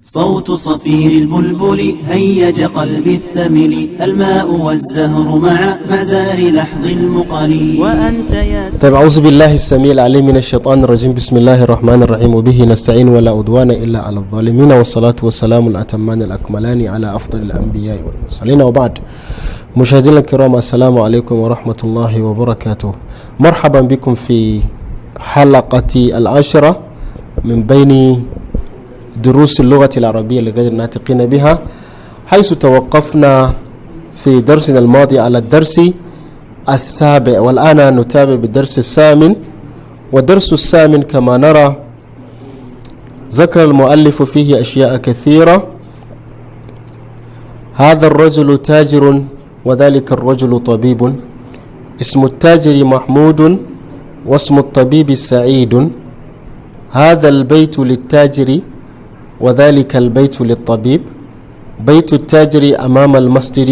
صوت صفير البلبل هيج قلبي الثمل، الماء والزهر مع مزار لحظ المقل. وأنت يا طيب، أعوذ بالله السميع العليم من الشيطان الرجيم. بسم الله الرحمن الرحيم، وبه نستعين ولا عدوان إلا على الظالمين، والصلاة والسلام الأتمان الأكملان على أفضل الأنبياء والمرسلين، وبعد. مشاهدينا الكرام، السلام عليكم ورحمة الله وبركاته. مرحبا بكم في حلقة العاشرة من بين دروس اللغة العربية لغير الناطقين بها، حيث توقفنا في درسنا الماضي على الدرس السابع، والآن نتابع بالدرس الثامن. والدرس الثامن كما نرى ذكر المؤلف فيه أشياء كثيرة. هذا الرجل تاجر وذلك الرجل طبيب، اسم التاجر محمود واسم الطبيب سعيد. هذا البيت للتاجر وذلك البيت للطبيب، بيت التاجر أمام المسجد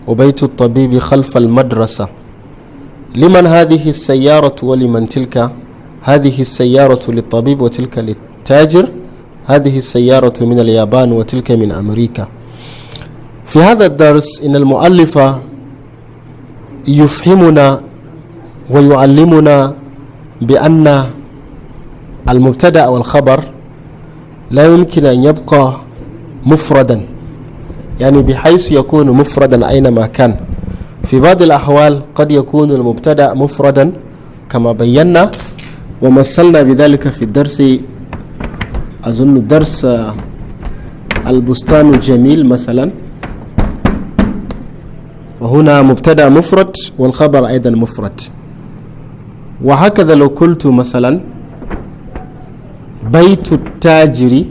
وبيت الطبيب خلف المدرسة. لمن هذه السيارة ولمن تلك؟ هذه السيارة للطبيب وتلك للتاجر، هذه السيارة من اليابان وتلك من أمريكا. في هذا الدرس إن المؤلف يفهمنا ويعلمنا بأن المبتدأ والخبر لا يمكن أن يبقى مفردا، يعني بحيث يكون مفردا أينما كان. في بعض الأحوال قد يكون المبتدأ مفردا كما بينا ومثلنا بذلك في الدرس، أظن الدرس البستان الجميل مثلا، فهنا مبتدأ مفرد والخبر أيضا مفرد. وهكذا لو قلت مثلا بيت التاجر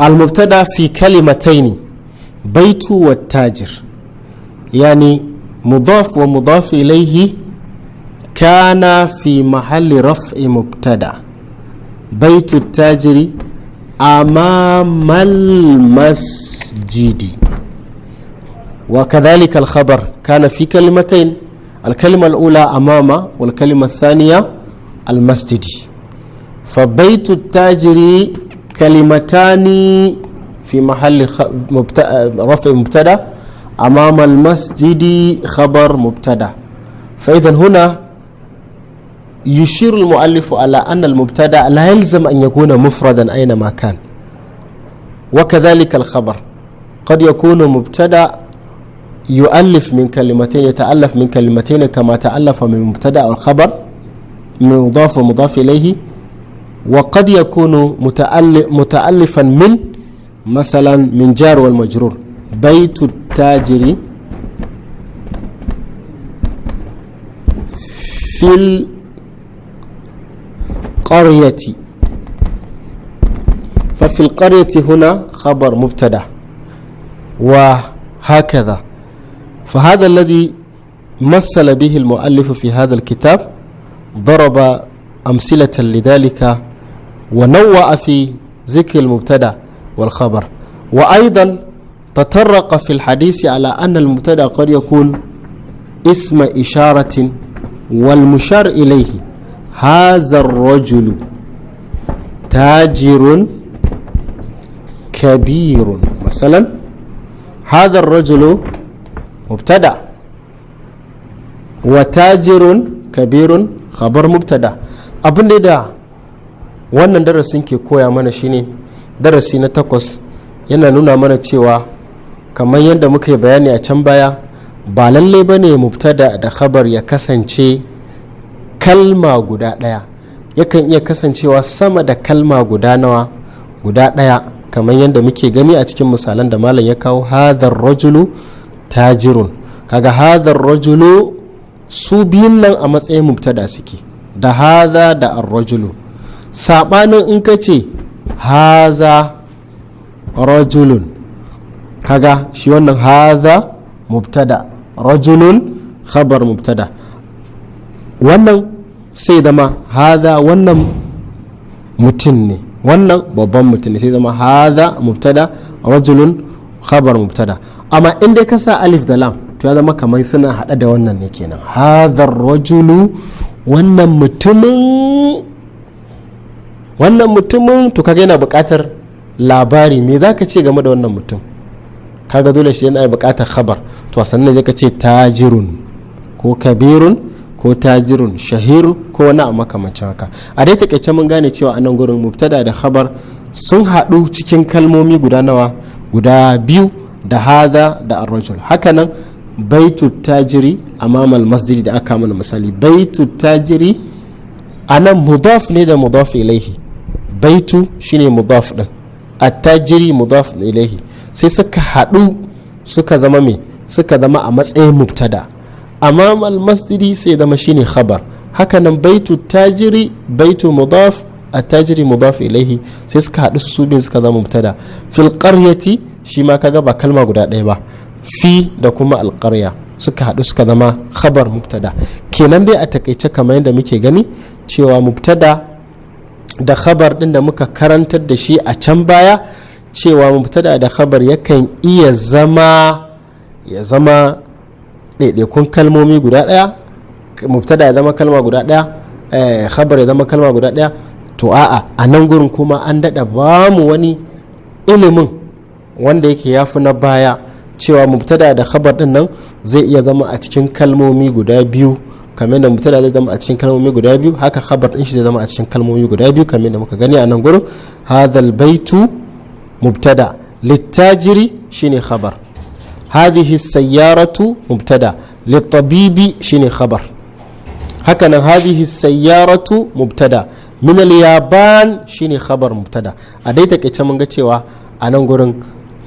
المبتدأ في كلمتين، بيت والتاجر، يعني مضاف ومضاف إليه كان في محل رفع مبتدأ. بيت التاجر أمام المسجد، وكذلك الخبر كان في كلمتين، الكلمة الأولى أمام والكلمة الثانية المسجد. فبيت التاجر كلمتان في محل رفع مبتدأ، أمام المسجد خبر مبتدأ. فإذا هنا يشير المؤلف على أن المبتدأ لا يلزم أن يكون مفردا أينما كان، وكذلك الخبر قد يكون مبتدأ يؤلف من كلمتين، يتألف من كلمتين كما تألف من مبتدأ الخبر من مضاف ومضاف إليه، وقد يكون متألفا من مثلا من جار والمجرور. بيت التاجر في القرية، ففي القرية هنا خبر مبتدأ، وهكذا. فهذا الذي مثل به المؤلف في هذا الكتاب، ضرب أمثلة لذلك ونوع في ذكر المبتدأ والخبر، وأيضا تطرق في الحديث على أن المبتدأ قد يكون اسم إشارة، والمشار إليه هذا الرجل تاجر كبير مثلا، هذا الرجل مبتدأ وتاجر كبير خبر مبتدأ. abin da wannan darasin ke koya mana shine darasi na 8, yana nuna mana cewa kamar yadda muka yi bayani a can baya, ba lalle bane mubtada da khabar ya kasance kalma guda daya, yakan iya kasancewa sama da kalma guda daya, kamar yadda muke gani a cikin misalan da malam ya kawo. hadar rajulu tajirun, kaga hadar rajulu su biyun nan a matsayin mubtada suke, da haza da ar-rajulu. Sabanin in ka ce haza rajulun, kaga shi wannan haza mubtada, rajulun khabar mubtada, wannan sai zama haza wannan mutum ne, wannan babban mutum ne, sai zama haza mubtada rajulun khabar mubtada. Amma inda ka sa alif da lam to ya zama kamar suna hada da wannan ne kenan. hadhar rajulu, wannan mutumin wannan mutumin to kaga yana buƙatar labari, me za ka ce game da wannan mutum, kaga dole shi yana buƙatar khabar, to sannan zai ka ce tajirun ko kabirun ko tajirun shahirun ko wani a makamancin haka. A dai takaice mun gane cewa a nan gurin mubtada da khabar sun haɗu cikin kalmomi guda nawa, guda biyu, da hada da arrajul. Hakanan baitu tajiri amamal masjidi da aka mana misali, baitu tajiri anan mudaf ne da mudaf ilaihi, baitu shine mudaf din, attajiri mudaf ilaihi, sai suka haɗu suka zama me, suka zama a matsayin mubtada. Amamal masjidi sai zama shine khabar. Hakanan baitu tajiri baitu mudaf attajiri mudaf ilaihi, sai suka haɗu su biyu suka zama mubtada. Fil qaryati shi ma kaga ba kalma guda ɗaya ba, fi da kuma alƙarya suka haɗu suka zama khabar mubtada. Kenan dai a takaice kamar yadda muke gani cewa mubtada da khabar ɗin da muka karantar da shi a can baya, cewa mubtada da khabar yakan iya zama ɗaiɗaikun kalmomi guda ɗaya, mubtada ya zama kalma guda ɗaya, khabar ya zama kalma guda ɗaya. To a nan gurin kuma an daɗa ba mu wani ilimin wanda yake yafi na baya, cewa mubtada da khabar din nan zai iya zama a cikin kalmomi guda biyu, kamar da mubtada zai zama a cikin kalmomi guda biyu, haka khabar din shi zai zama a cikin kalmomi guda biyu, kamar da muka gani a nan gurin. Hadhal baitu mubtada, littajiri shine khabar, hadhihi sayyaratu mubtada, litabibi shine khabar. haka nan hadhihi sayyaratu mubtada, min al-yaban shine khabar mubtada. A dai takeice mun ga cewa a nan gurin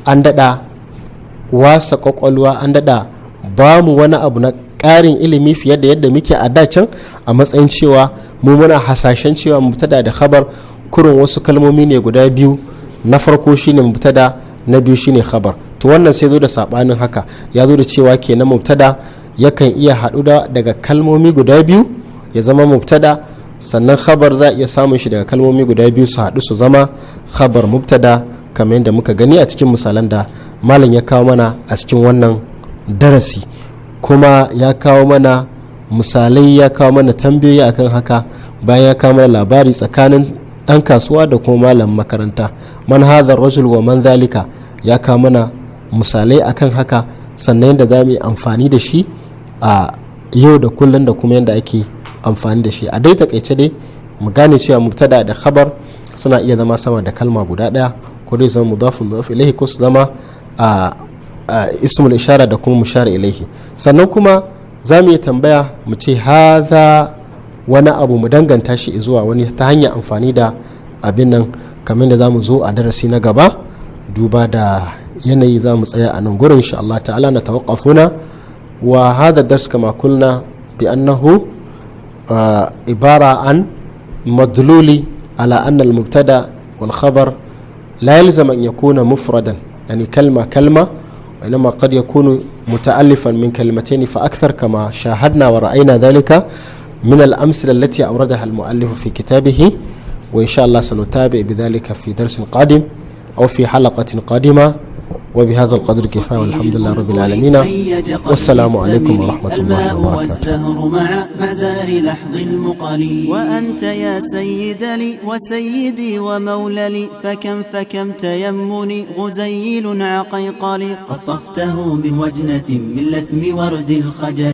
an dada wasa kwakwalwa, an dada ba mu wani abu na ƙarin ilimi fiye da yadda muke a dacin, a matsayin cewa mu muna hasashen cewa mubtada da khabar kurin wasu kalmomi ne guda biyu, na farko shine mubtada, na biyu shine khabar. To wannan sai zo da sabanin haka, ya zo da cewa kenan mubtada yakan iya haɗu daga kalmomi guda biyu ya zama mubtada, sannan khabar za a iya samun shi daga kalmomi guda biyu su haɗu su zama khabar mubtada, kamar yadda muka gani a cikin misalan da malam ya kawo mana a cikin wannan darasi. Kuma ya kawo mana misalai, ya kawo mana tambayoyi akan haka, bayan ya kawo mana labari tsakanin ɗan kasuwa da kuma malam makaranta, man hadha rajul wa man zalika, ya kawo mana misalai akan haka, sannan yadda za mu yi amfani da shi a yau da kullum da kuma yadda ake amfani da shi. A dai takaice dai mu gane cewa mubtada da khabar suna iya zama sama da kalma guda daya, ko dai zama mudafun mudaf ilaihi, ko su zama a ismul ishara da kuma mushara ilaihi. Sannan kuma za mu yi tambaya mu ce hadha, wani abu mu danganta shi zuwa wani ta hanyar amfani da abin nan, kamar da za mu zo a darasi na gaba. Duba da yanayi za mu tsaya a nan gurin insha Allah ta'ala, na tawaqqafuna wa hadha dars kama kulna bi annahu ibara an madluli ala anna al-mubtada wal khabar la yalzam an yakuna mufradan, yani kalma kalma, وإنما قد يكون متألفا من كلمتين فأكثر، كما شاهدنا ورأينا ذلك من الأمثلة التي أوردها المؤلف في كتابه. وإن شاء الله سنتابع بذلك في درس قادم أو في حلقة قادمة. وبهذا القدر كفاية، والحمد لله رب العالمين، والسلام عليكم ورحمة الله وبركاته. والزهر مع مزار لحظ المقل، وأنت يا سيد لي وسيدي ومولى، فكم تيمني غزيل عقيقلي، قطفته بوجنة من لثم ورد الخجل.